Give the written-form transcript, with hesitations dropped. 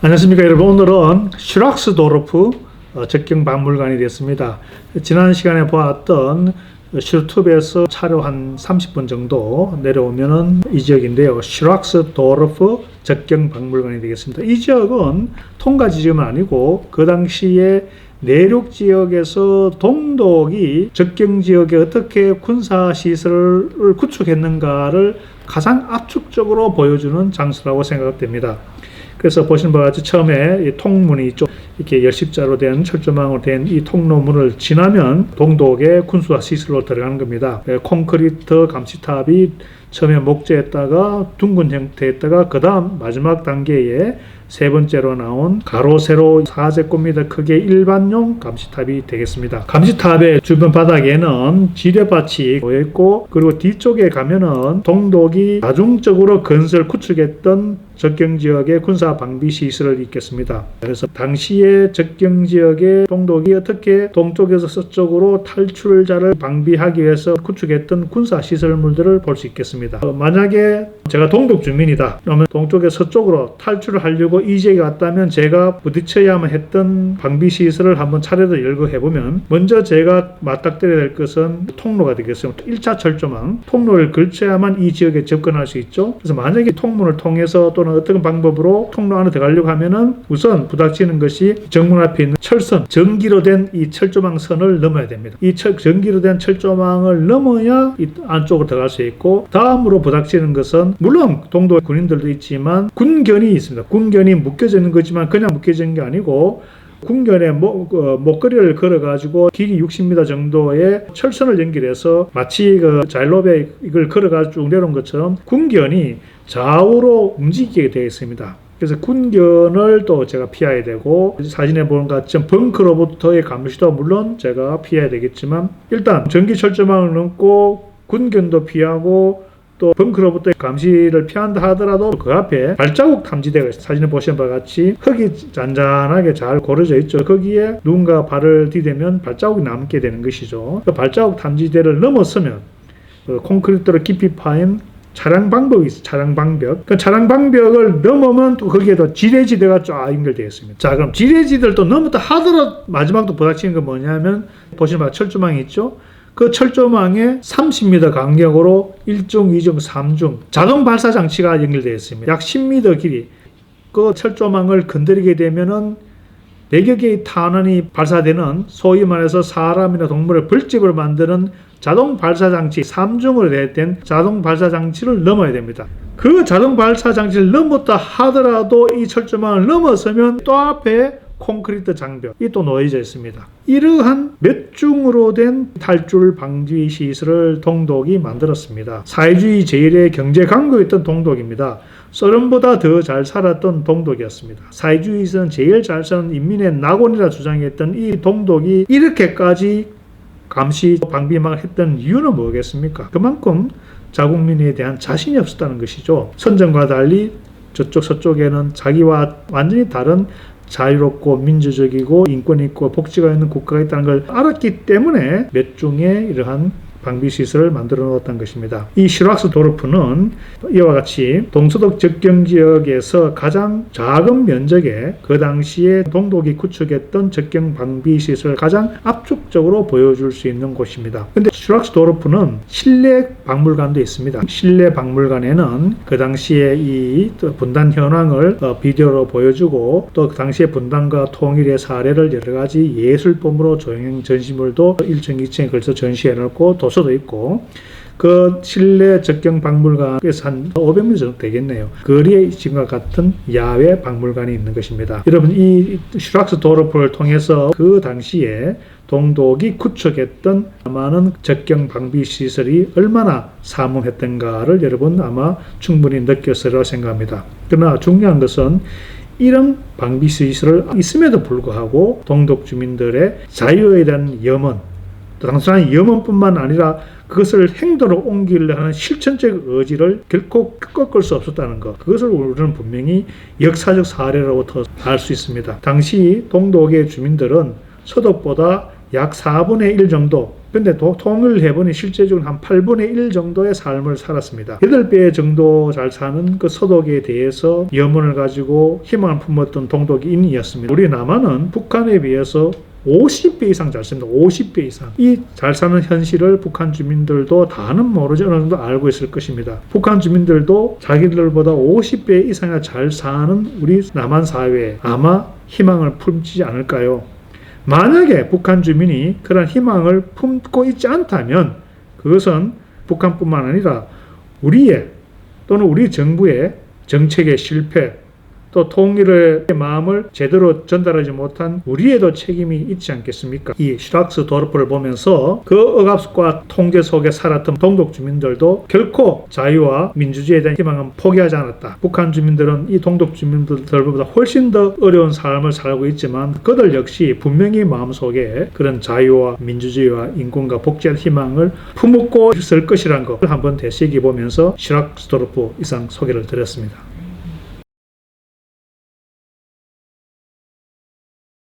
안녕하십니까 여러분. 오늘은 슈락스도르프 적경박물관이 됐습니다. 지난 시간에 보았던 슈투베에서 차로 한 30분 정도 내려오면은 이 지역인데요. 슈락스도르프 적경박물관이 되겠습니다. 이 지역은 통가 지점은 아니고 그 당시에 내륙 지역에서 동독이 적경 지역에 어떻게 군사 시설을 구축했는가를 가장 압축적으로 보여주는 장소라고 생각됩니다. 그래서 보시는 바와 같이 처음에 이 통문이 이쪽 이렇게 열십자로 된 철조망으로 된 이 통로문을 지나면 동독의 군수화 시설로 들어가는 겁니다. 콘크리트 감시탑이 처음에 목재에다가 둥근 형태에다가 그 다음 마지막 단계에 세 번째로 나온 가로 세로 4제곱미터 크기의 일반용 감시탑이 되겠습니다. 감시탑의 주변 바닥에는 지뢰밭이 보여있고, 그리고 뒤쪽에 가면은 동독이 다중적으로 건설 구축했던 적경지역의 군사 방비 시설을 있겠습니다. 그래서 당시의 적경지역의 동독이 어떻게 동쪽에서 서쪽으로 탈출자를 방비하기 위해서 구축했던 군사 시설물들을 볼 수 있겠습니다. 만약에 제가 동독 주민이다 그러면 동쪽에 서쪽으로 탈출을 하려고 이 지역에 왔다면 제가 부딪혀야만 했던 방비 시설을 한번 차례로 열거해보면, 먼저 제가 맞닥뜨려야 될 것은 통로가 되겠습니다. 1차 철조망 통로를 걸쳐야만 이 지역에 접근할 수 있죠. 그래서 만약에 통문을 통해서 또는 어떤 방법으로 통로 안에 들어가려고 하면은 우선 부닥치는 것이 정문 앞에 있는 철선, 전기로 된 이 철조망 선을 넘어야 됩니다. 이 전기로 된 철조망을 넘어야 이 안쪽으로 들어갈 수 있고, 다음으로 부닥치는 것은 물론 동독 군인들도 있지만 군견이 있습니다. 군견이 묶여져 있는 거지만 그냥 묶여져 있는 게 아니고 군견에 목걸이를 걸어가지고 길이 60m 정도의 철선을 연결해서 마치 그 자일로베 이걸 걸어가지고 쭉 내려온 것처럼 군견이 좌우로 움직이게 되어 있습니다. 그래서 군견을 또 제가 피해야 되고, 사진에 보는 것처럼 벙커로부터의 감시도 물론 제가 피해야 되겠지만, 일단 전기 철조망을 넘고 군견도 피하고 또 벙커로부터 감시를 피한다 하더라도 그 앞에 발자국 탐지대가 있어요. 사진에 보시는 바와 같이 흙이 잔잔하게 잘 고려져 있죠. 거기에 누군가 발을 디대면 발자국이 남게 되는 것이죠. 그 발자국 탐지대를 넘어서면 콘크리트로 깊이 파인 차량 방벽이 있어요. 차량 방벽. 그 차량 방벽을 넘으면 또 거기에도 지뢰지대가 쫙 연결되어 있습니다. 자, 그럼 지뢰지대를 또 넘었다 하더라도 마지막도 부닥치는 건 뭐냐면, 보시는 바와 철조망이 있죠. 그 철조망에 30m 간격으로 1중, 2중, 3중 자동 발사 장치가 연결되어 있습니다. 약 10m 길이. 그 철조망을 건드리게 되면은 100여 개의 탄원이 발사되는, 소위 말해서 사람이나 동물의 벌집을 만드는 자동 발사 장치, 3중으로 된 자동 발사 장치를 넘어야 됩니다. 그 자동 발사 장치를 넘었다 하더라도 이 철조망을 넘어서면 또 앞에 콘크리트 장벽이 또 놓여져 있습니다. 이러한 몇 중으로 된 탈출 방지 시설을 동독이 만들었습니다. 사회주의 제일의 경제 강국이었던 동독입니다. 소련보다 더 잘 살았던 동독이었습니다. 사회주의에서는 제일 잘 사는 인민의 낙원이라 주장했던 이 동독이 이렇게까지 감시 방비망을 했던 이유는 뭐겠습니까? 그만큼 자국민에 대한 자신이 없었다는 것이죠. 선전과 달리 저쪽 서쪽에는 자기와 완전히 다른 자유롭고 민주적이고 인권 있고 복지가 있는 국가가 있다는 걸 알았기 때문에 몇 중의 이러한 방비시설을 만들어 놓았던 것입니다. 이 슈락스도르프는 이와 같이 동서독 적경지역에서 가장 작은 면적에 그 당시에 동독이 구축했던 적경 방비시설을 가장 압축적으로 보여줄 수 있는 곳입니다. 근데 슈락스도르프는 실내 박물관도 있습니다. 실내 박물관에는 그 당시에 이 분단 현황을 비디오로 보여주고, 또 그 당시의 분단과 통일의 사례를 여러 가지 예술품으로 조형 전시물도 1층, 2층에 걸쳐 전시해 놓고 도서도 있고, 그 실내 적경 박물관에서 한 500m 정도 되겠네요. 거리에 지금과 같은 야외 박물관이 있는 것입니다. 여러분, 이 슈락스도르프를 통해서 그 당시에 동독이 구축했던 많은 적경 방비 시설이 얼마나 사문했던가를 여러분 아마 충분히 느꼈으리라고 생각합니다. 그러나 중요한 것은 이런 방비 시설을 있음에도 불구하고 동독 주민들의 자유에 대한 염원, 또 단순한 염원뿐만 아니라 그것을 행동으로 옮기려 하는 실천적 의지를 결코 꺾을 수 없었다는 것, 그것을 우리는 분명히 역사적 사례로부터 알 수 있습니다. 당시 동독의 주민들은 서독보다 약 4분의 1 정도, 근데 통일을 해보니 실제적으로 한 8분의 1 정도의 삶을 살았습니다. 8배 정도 잘 사는 그 서독에 대해서 염원을 가지고 희망을 품었던 동독인이었습니다. 우리 남한은 북한에 비해서 50배 이상 잘 삽니다. 50배 이상. 이 잘 사는 현실을 북한 주민들도 다는 모르지 어느 정도 알고 있을 것입니다. 북한 주민들도 자기들보다 50배 이상이나 잘 사는 우리 남한 사회에 아마 희망을 품지 않을까요? 만약에 북한 주민이 그런 희망을 품고 있지 않다면 그것은 북한뿐만 아니라 우리의 또는 우리 정부의 정책의 실패, 또 통일의 마음을 제대로 전달하지 못한 우리에도 책임이 있지 않겠습니까? 이 슈락스도르프를 보면서 그 억압과 통제 속에 살았던 동독 주민들도 결코 자유와 민주주의에 대한 희망은 포기하지 않았다. 북한 주민들은 이 동독 주민들보다 훨씬 더 어려운 삶을 살고 있지만 그들 역시 분명히 마음속에 그런 자유와 민주주의와 인권과 복지의 희망을 품고 있을 것이라는 것을 한번 되새겨보면서 슈락스도르프 이상 소개를 드렸습니다.